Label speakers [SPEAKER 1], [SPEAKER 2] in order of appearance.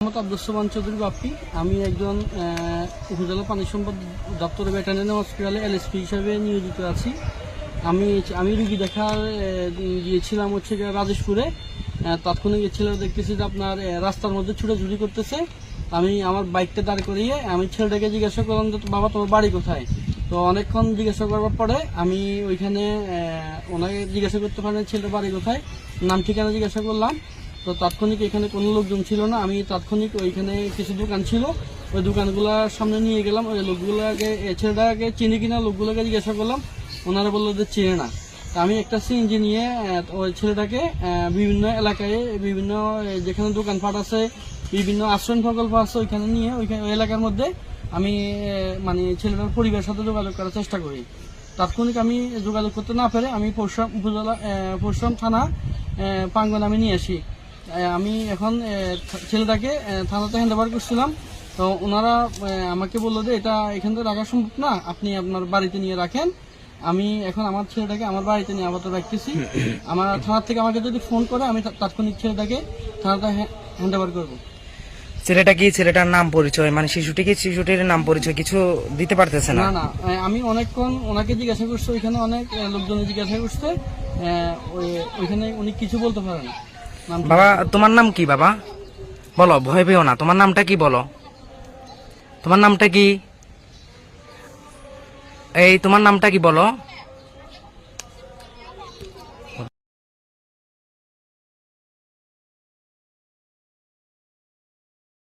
[SPEAKER 1] মোহাম্মদ আব্দুস সোবহান চৌধুরী বাপ্পি। আমি একজন উপজেলা পানি সম্পদ দপ্তরের ভেটেরিনারি হসপিটালে এলএসপি হিসাবে নিয়োজিত আছি। আমি রুগী দেখার গিয়েছিলাম হচ্ছে রাজেশপুরে। তাৎক্ষণিক ছেলেরা দেখতেছি যে আপনার রাস্তার মধ্যে ছুটাছুটি করতেছে। আমি আমার বাইকটা দাঁড় করিয়ে আমি ছেলেটাকে জিজ্ঞাসা করলাম যে বাবা তোমার বাড়ি কোথায়। তো অনেকক্ষণ জিজ্ঞাসা করার পরে আমি ওইখানে ওনাকে জিজ্ঞাসা করতে পারেন ছেলেটার বাড়ি কোথায়, নাম ঠিকানা জিজ্ঞাসা করলাম। তো তাৎক্ষণিক এখানে কোনো লোকজন ছিল না। আমি তাৎক্ষণিক ওইখানে কিছু দোকান ছিল, ওই দোকানগুলোর সামনে নিয়ে গেলাম। ওই লোকগুলোকে ছেলেটাকে চিনি কিনা লোকগুলোকে জিজ্ঞাসা করলাম, ওনারা বললো যে চিনে না। তা আমি একটা সিএনজি নিয়ে ওই ছেলেটাকে বিভিন্ন এলাকায় বিভিন্ন যেখানে দোকানপাট আছে, বিভিন্ন আশ্রয় প্রকল্প আছে, ওইখানে নিয়ে ওই এলাকার মধ্যে আমি মানে ছেলেটার পরিবারের সাথে যোগাযোগ করার চেষ্টা করি। তাৎক্ষণিক আমি যোগাযোগ করতে না পেরে আমি পরশুরাম উপজেলা পরশুরাম থানা প্রাঙ্গণে আমি নিয়ে আসি। আমি এখন ছেলেটাকে থানাতে হ্যান্ডওভার করছিলাম। তো ওনারা আমাকে বললো যে এটা এখান থেকে রাখা সম্ভব না, আপনি আপনার বাড়িতে নিয়ে রাখেন। আমি এখন আমার ছেলেটাকে আমার বাড়িতে নিয়ে আপাতত রাখতেছি। আমার থানার থেকে আমাকে যদি ফোন করে আমি তাৎক্ষণিক ছেলেটাকে থানাতে হ্যান্ডওভার করবো।
[SPEAKER 2] ছেলেটার নাম পরিচয় মানে শিশুটির নাম পরিচয় কিছু দিতে পারতেছে না?
[SPEAKER 1] না, আমি অনেকক্ষণ ওনাকে জিজ্ঞাসা করছি, ওইখানে অনেক লোকজন জিজ্ঞাসা করছে, ওইখানে উনি কিছু বলতে পারে না।
[SPEAKER 2] বাবা তোমার নাম কি? বাবা বলো, ভয় পেও না, তোমার নামটা কি বলো? তোমার নামটা কি? তোমার নামটা কি বলো?